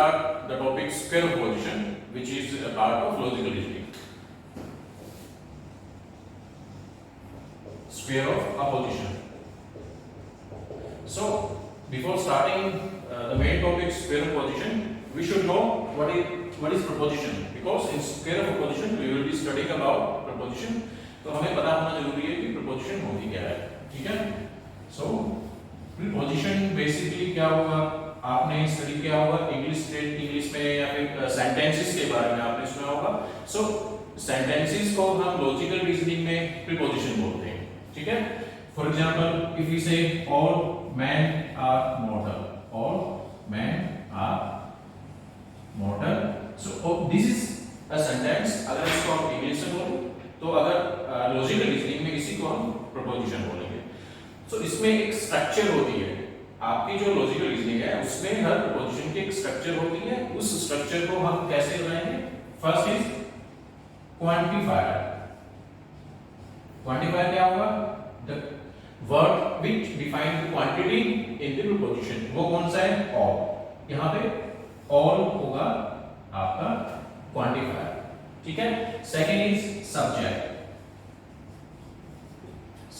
start the topic sphere of position, which is a part of logical reasoning. Sphere of opposition. So before starting the main topic sphere of position, we should know what is proposition, because in sphere of opposition we will be studying about proposition. तो हमें पता होना जरूरी है कि proposition होती क्या है, ठीक है? So proposition basically क्या होगा, आपने स्टडी किया होगा इंग्लिश में या फिर सेंटेंसेस के बारे में आपने सुना होगा. सो सेंटेंसेस को हम लॉजिकल रीजनिंग में प्रीपोजिशन बोलते हैं, ठीक है? For example if we say all man are mortal, all man are mortal, so this is a sentence. अगर इसको हम इंग्लिश में बोलें तो अगर लॉजिकल रीजनिंग में इसी को हम प्रीपोजिशन बोलेंगे. सो इसमें एक स्ट्रक्चर होती है. आपकी जो लॉजिकल रीजनिंग है उसमें हर प्रीपोजिशन की एक स्ट्रक्चर होती है. उस स्ट्रक्चर को हम कैसे बनाएंगे? First is quantifier. क्वांटिफायर क्या होगा? The word which define the quantity in the preposition. वो कौन सा है? ऑल. यहां पे ऑल होगा आपका क्वांटिफायर, ठीक है? Second is subject.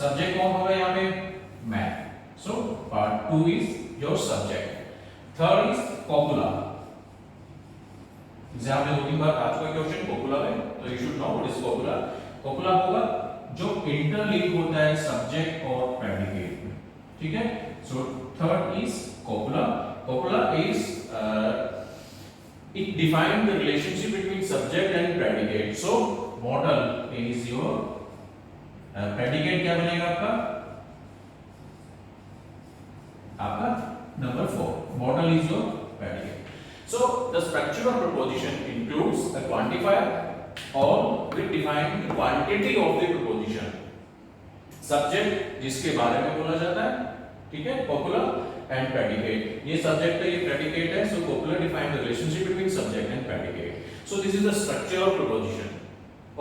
सब्जेक्ट कौन होगा यहां पे? Man. So part 2 is your subject. Third is copula. Exam में 2-3 बार आ चुका क्वेश्चन copula में, तो you should know what is copula. Copula होगा जो इंटरलिंक होता है सब्जेक्ट और प्रेडिकेट में, ठीक है? So third is copula. Copula is it defines the relationship between subject and predicate. So modal is your predicate. क्या बनेगा आपका number 4. Modal is your predicate. So the structure of proposition includes a quantifier, all which define the quantity of the proposition. Subject जिसके बारे में बोला जाता है, ठीक है? Copula and predicate. ये subject है, ये predicate है. So copula define the relationship between subject and predicate. So this is the structure of proposition.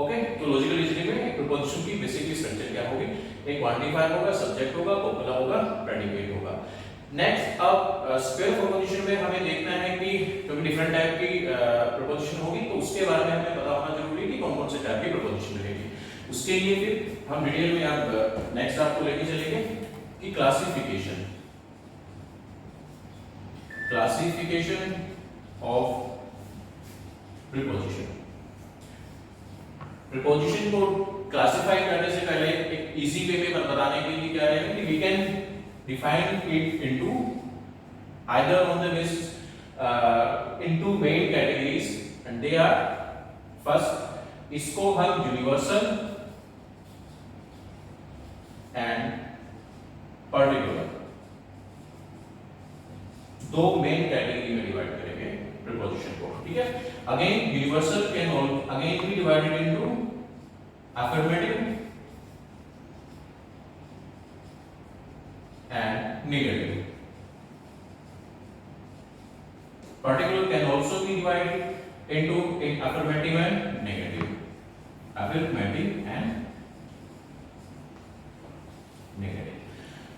Okay? तो लॉजिकल रीजनिंग में proposition की बेसिकली स्ट्रक्चर क्या होगी? एक क्वांटिफायर होगा, सब्जेक्ट होगा, copula होगा, predicate होगा. नेक्स्ट अब स्क्वायर प्रोपोजिशन में हमें देखना है कि क्योंकि डिफरेंट टाइप की प्रोपोजिशन होगी, तो उसके बारे में हमें पता होना जरूरी है कि कौन कौन से टाइप की प्रोपोजिशन रहेगी. उसके लिए फिर हम डिटेल में आप नेक्स्ट आपको लेके चलेंगे कि क्लासिफिकेशन ऑफ प्रीपोजिशन. प्रीपोजिशन को क्लासिफाई करने से पहले एक इजी वे में बताने के लिए क्या रहेगा कि we can define it into either on the list into main categories, and they are first इसको हम यूनिवर्सल एंड पर्टिकुलर दो मेन कैटेगरी में डिवाइड करेंगे प्रीपोजिशन को, ठीक है? Again universal can again be divided into affirmative and negative. Particular can also be divided into affirmative and negative. Affirmative and negative.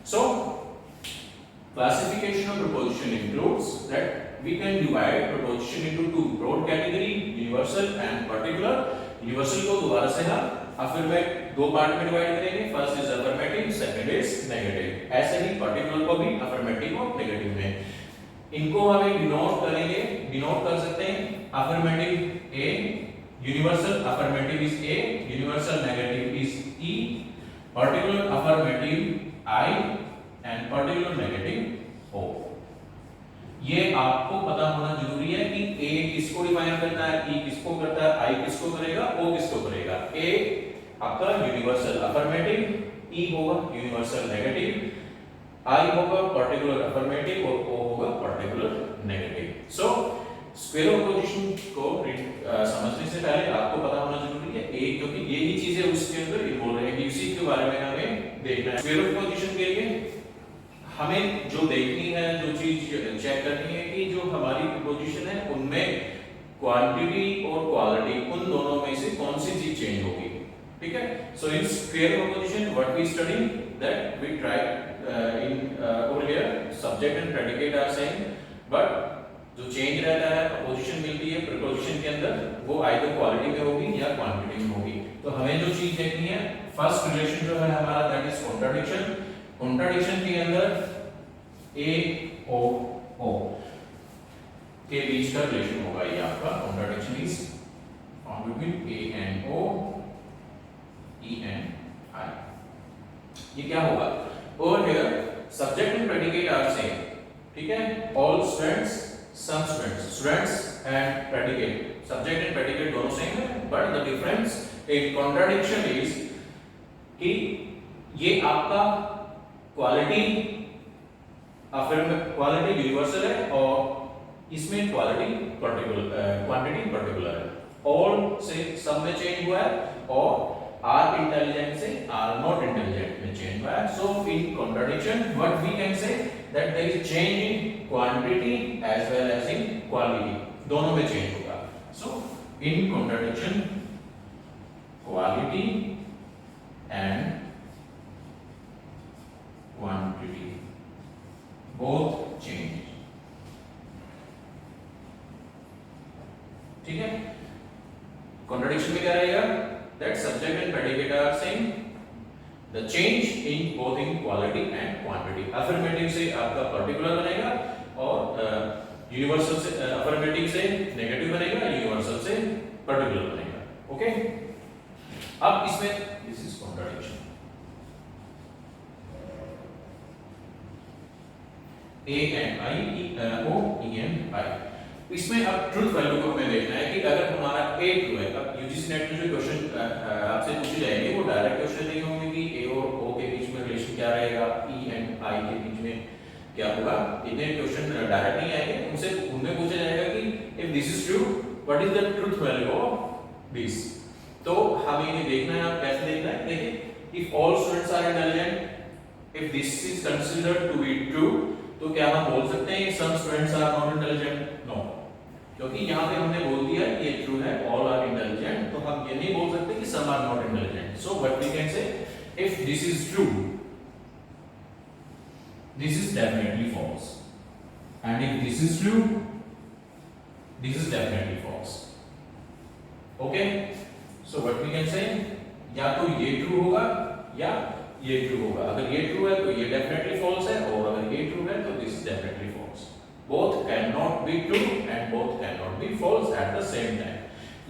So, classification of proposition includes that we can divide proposition into two broad category, universal and particular. Universal को दोबारा से हम affirmative दो part में divide करेंगे. First is affirmative, second is negative. ऐसे ही particular को भी अफर्मेटिव और नेगेटिव में इनको हम डिनोट करेंगे, डिनोट कर सकते हैं. Affirmative A, universal affirmative is A, universal negative is E, particular affirmative I and particular negative O. ये आपको पता होना जरूरी है कि ए किसको डिफाइन करता है, ई किसको करता है, आई किसको करेगा, ओ किसको करेगा. ए आपका यूनिवर्सल अफर्मेटिव, ई होगा यूनिवर्सल नेगेटिव, आई होगा पर्टिकुलर अफर्मेटिव और ओ होगा particular negative. So square proposition को समझने से पहले आपको पता होना जरूरी है ए, क्योंकि यही चीजें उसके अंदर इन्वॉल्व रहेंगी, उसी के बारे में हमें देखना है. स्क्वायर प्रोपोजिशन के लिए हमें जो देखनी है, जो चीज चेक करनी है कि जो हमारी प्रोपोजिशन है उनमें क्वांटिटी और क्वालिटी, उन दोनों में से कौन सी चीज चेंज होगी, ठीक है? So in square proposition what we study that we try in over here subject and predicate are same, but जो चेंज रहता है, अपोजिशन मिलती है प्रीपोजिशन के अंदर, वो आइदर क्वालिटी में होगी या क्वांटिटी में होगी। तो हमें जो चीज देखनी है, फर्स्ट रिलेशन जो है हमारा दैट इज कॉन्ट्राडिक्शन। कॉन्ट्राडिक्शन के अंदर ए ओ ओ के बीच का रिलेशन होगा ये आपका। Contradiction is found between A and O, E and I. ये क्या होगा, over here subject and predicate are same, ठीक है, all students, some students, students and predicate, subject and predicate दोनों सेम है, but the difference in contradiction is कि ये आपका क्वालिटी क्वालिटी यूनिवर्सल है और इसमें क्वालिटी पर्टिकुलर, क्वांटिटी पर्टिकुलर है। ऑल से सब में चेंज हुआ है और आर इंटेलिजेंट से आर नॉट इंटेलिजेंट में चेंज हुआ है। So in contradiction what we can say that there is change in quantity as well as in quality, दोनों में चेंज होगा। So in contradiction quality and quantity both change, ठीक है। Contradiction में क्या रहेगा, that subject and predicate are same, the change in both in quality and quantity। affirmative से आपका particular बनेगा और universal से affirmative से negative बनेगा, universal से particular बनेगा, ओके। अब इसमें this is contradiction, a and I, o, e and I। इसमें अब ट्रूथ वैल्यू को हमें देखना है कि अगर हमारा a ट्रू है, अब यूजीसी नेट में जो क्वेश्चन आपसे पूछे जाएंगे वो डायरेक्ट क्वेश्चन नहीं होंगे कि a और o के बीच में रिलेशन क्या रहेगा, e एंड I के बीच में क्या होगा, इतने क्वेश्चन डायरेक्ट नहीं आएंगे। उनसे उनमें पूछा जाएगा कि if this is true what is the truth value of this. तो हमें ये देखना है, आप कैसे देखना है, देखिए if all students are intelligent, if this is considered to be true, तो क्या हम बोल सकते हैं some students are not intelligent? No, क्योंकि यहाँ पे हमने बोल दिया ये ट्रू है, ऑल आर इंटेलिजेंट, तो हम ये नहीं बोल सकते कि some are not intelligent. So what we can say, if this is true this is definitely false, and if this is true this is definitely false, okay. So what we can say, या तो ये true होगा या ये true होगा। अगर ये true है तो ये डेफिनेटली फॉल्स है, और अगर ये ट्रू है तो this is definitely false. both cannot be true and both cannot be false at the same time।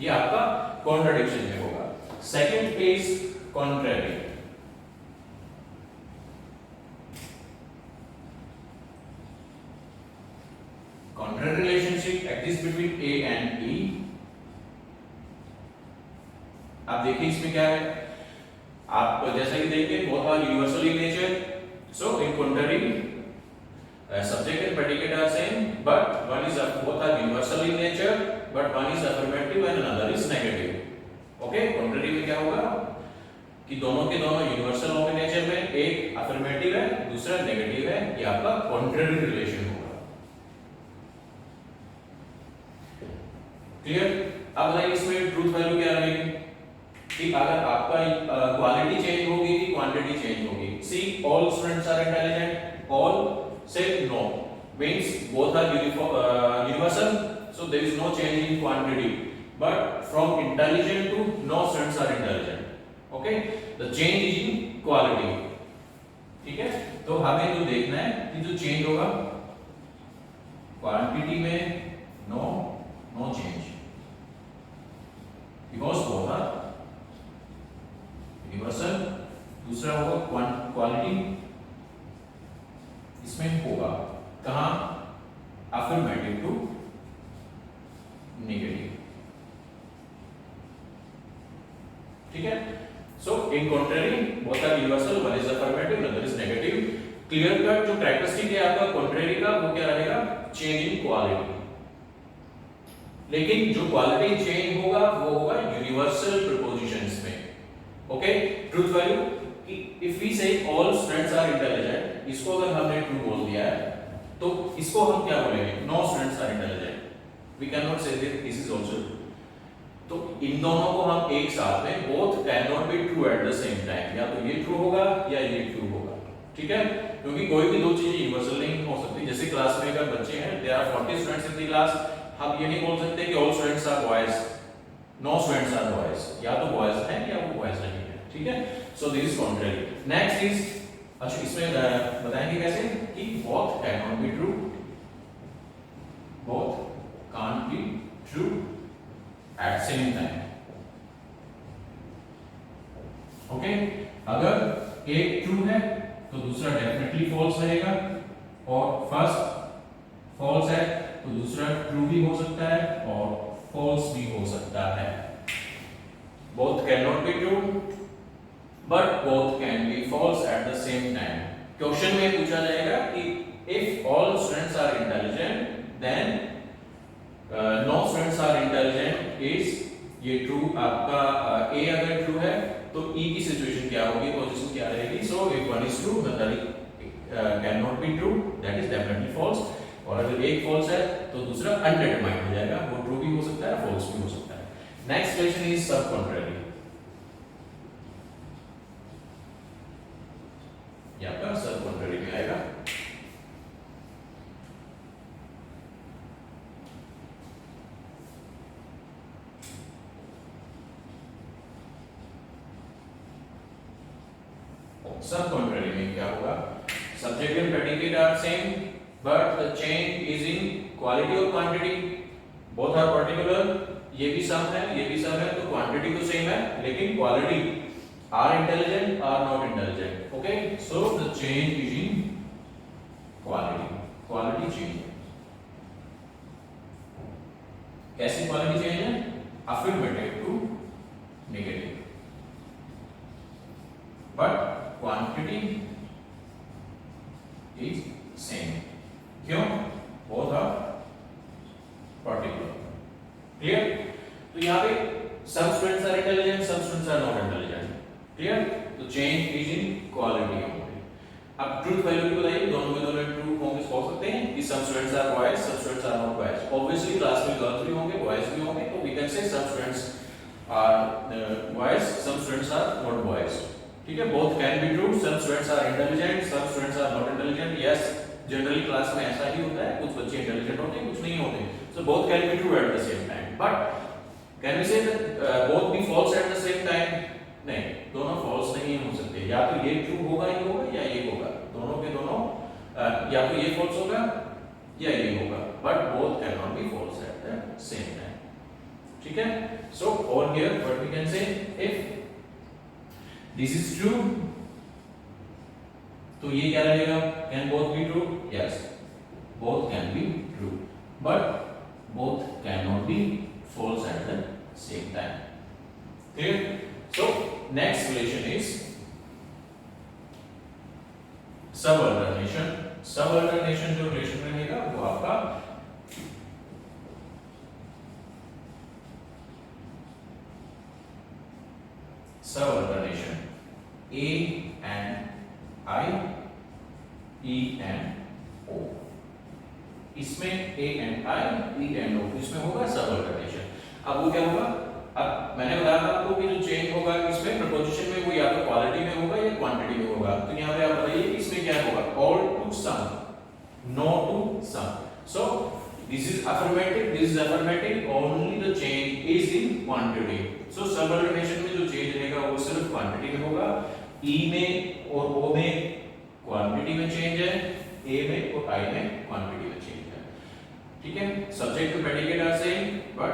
ये आपका contradiction में होगा। Second is contrary। Contrary relationship exists between A and E। आप देखिए इसमें क्या है, आप जैसा कि देखिए both are universal in nature, so in contrary subject and predicate are same, but one is both are universal in nature, but one is affirmative and another is negative, okay। contrary में क्या होगा कि दोनों के दोनों universal होंगे nature में, एक अफर्मेटिव है दूसरा नेगेटिव है, ये आपका कॉन्ट्ररी रिलेशन होगा, क्लियर। अब बताइए इसमें ट्रूथ वैल्यू क्या रहेगी कि अगर आपका क्वालिटी चेंज होगी कि क्वांटिटी चेंज होगी। See all students are intelligent, all say no means both are universal, so there is no change in quantity, but from intelligent to no students are intelligent, okay, the change is in quality, ठीक है। तो हमें जो देखना है कि जो change होगा क्वांटिटी में no change, because both are universal। दूसरा होगा क्वालिटी, इसमें होगा कहां, अफर्मेटिव टू नेगेटिव, ठीक है। So in contrary both are universal, one is affirmative other is negative. Clear cut जो कैरेक्टरिस्टिक है आपका कॉन्ट्ररी का वो क्या रहेगा, चेंज इन क्वालिटी, लेकिन जो क्वालिटी चेंज होगा वो होगा यूनिवर्सल प्रीपोजिशंस में, ओके। ट्रूथ वैल्यू कि if we say all students are intelligent, इसको अगर हमने ट्रू बोल दिया है तो इसको हम क्या बोलेंगे, no students are intelligent, we can not say this is also true. तो इन दोनों को हम एक साथ में both can not be true at the same time, या तो ये ट्रू होगा या ये ट्रू होगा, ठीक है, क्योंकि कोई भी दो चीजें यूनिवर्सल नहीं हो सकती। जैसे क्लास में अगर बच्चे हैं, there are 40 students in the class, हम ये नहीं बोल सकते कि all students are boys, no students are boys, या तो बॉयज हैं या वो बॉयज नहीं है, ठीक है। सो this is contrary. Next is, अच्छा इसमें बताएंगे कैसे कि both cannot be true, both can't be true at same time, okay. अगर एक ट्रू है तो दूसरा डेफिनेटली फॉल्स रहेगा, और फर्स्ट फॉल्स है तो दूसरा ट्रू भी हो सकता है और फॉल्स भी हो सकता है। both cannot be true but both can be false at the same time। Question में पूछा जाएगा कि if all students are intelligent then no students are intelligent is ये ट्रू आपका A अगर ट्रू है तो E की सिचुएशन क्या होगी, पोजीशन क्या रहेगी। So if one is true मतलब can not be true, that is definitely false, और अगर एक फॉल्स है तो दूसरा अनडिटरमाइंड हो जाएगा, वो ट्रू भी हो सकता है फॉल्स भी हो सकता है। नेक्स्ट क्वेश्चन इज सब कॉन्ट्ररी, यहां पर सब कॉन्ट्ररी में आएगा। सब कॉन्ट्ररी में क्या होगा, subject and predicate are same but the change is in quality और क्वांटिटी, बोथ आर पर्टिकुलर, ये भी सम है ये भी सम है, तो क्वांटिटी तो सेम है लेकिन quality are intelligent are not intelligent, okay. So the change is in quality, quality change. कैसी क्वालिटी चेंज है, affirmative to negative, but quantity is same, क्यों, बोथ आर पर्टिकुलर, क्लियर। तो यहाँ पे some students are intelligent, some students are not intelligent, clear. तो change is in quality होंगे। अब truth value को बताइए, दोनों में दोनों ट्रू होंगे, हो सकते हैं कि some students are boys, some students are not boys, obviously class में गर्ल्स भी होंगे बॉयज भी होंगे, तो we can say some students are boys, some students are not boys, ठीक है। both can be true, some students are intelligent, some students are not intelligent, yes generally class में ऐसा ही होता है, कुछ बच्चे इंटेलिजेंट होते हैं कुछ नहीं होते, so both can be true at the same time, but can we say that both be false at the same time? नहीं, दोनों false नहीं हो सकते, या तो ये true होगा ही होगा या ये होगा, दोनों के दोनों या तो ये false होगा या ये होगा, but both cannot be false at the same time, ठीक है। so over here what we can say, if this is true तो ये क्या रहेगा, can both be true, yes both can be true but both cannot be false at the same time, clear। so next relation is subalternation। subalternation जो relation रहेगा वो आपका subalternation, A and I, E and O, इसमें A and I, E and O, इसमें होगा subalternation। अब वो क्या होगा, अब मैंने बताया था आपको कि जो चेंज होगा इसमें प्रपोजिशन में वो या तो क्वालिटी में होगा या क्वांटिटी में होगा, तो यहाँ पे आप बताइए कि इसमें क्या होगा, all to some, no to some। so this is affirmative, this is affirmative, only the change is in quantity। so subalternation में जो चेंज रहेगा वो सिर्फ क्वांटिटी में होगा, E में और O में क्वांटिटी में चेंज है, A में और I में क्वांटिटी में चेंज है, ठीक है। Subject to predicate are same but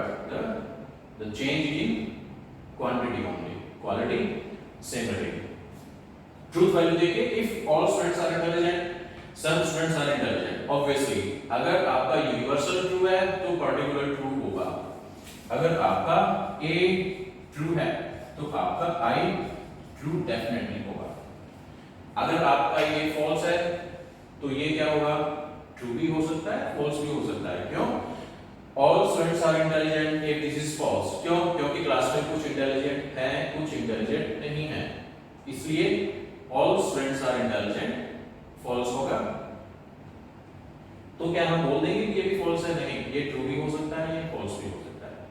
the change in quantity only, quality same रहेगी। truth value देखिए, if all students are intelligent, some students are intelligent, obviously अगर आपका universal true है तो particular true होगा, अगर आपका A true है तो आपका I true definitely होगा, अगर आपका ये false है तो ये क्या होगा, true भी हो सकता है false भी हो सकता है, क्यों, all students are intelligent if this is false, क्यों, क्योंकि क्लास में कुछ इंटेलिजेंट हैं कुछ इंटेलिजेंट नहीं है, इसलिए all students are intelligent false होगा। तो क्या हम बोल देंगे कि ये भी false है, नहीं, ये true भी हो सकता है ये false भी हो सकता है,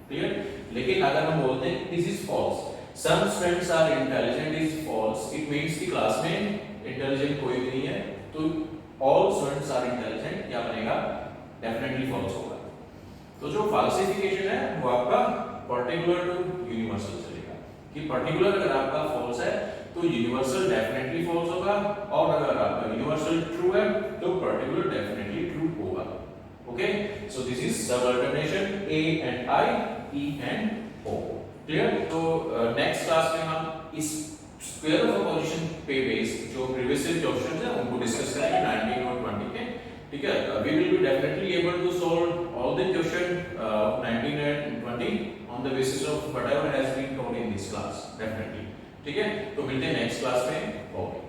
क्लियर। लेकिन अगर हम बोलते हैं this is false, some students are intelligent is false, it means कि क्लास में इंटेलिजेंट कोई भी नहीं है, तो ऑल स्टूडेंट्स आर इंटेलिजेंट क्या बनेगा, डेफिनेटली फॉल्स होगा। तो जो फाल्सिफिकेशन है वो आपका पर्टिकुलर टू यूनिवर्सल चलेगा, कि पर्टिकुलर अगर आपका फॉल्स है तो यूनिवर्सल डेफिनेटली फॉल्स होगा, और अगर आपका यूनिवर्सल ट्रू है तो पर्टिकुलर डेफिनेटली ट्रू होगा। Okay, so this is subalternation A and I, E and O. Clear? तो नेक्स्ट क्लास में हम इस स्क्वायर ऑफ अपोजिशन पे बेस्ड जो प्रीवियस ईयर क्वेश्चंस हैं उनको डिस्कस करेंगे 19 और 20 के। ठीक है, we will be definitely able to solve all the question 19 and 20 on the basis of whatever has been taught in this class, definitely. ठीक है, तो मिलते हैं नेक्स्ट क्लास में। ओके।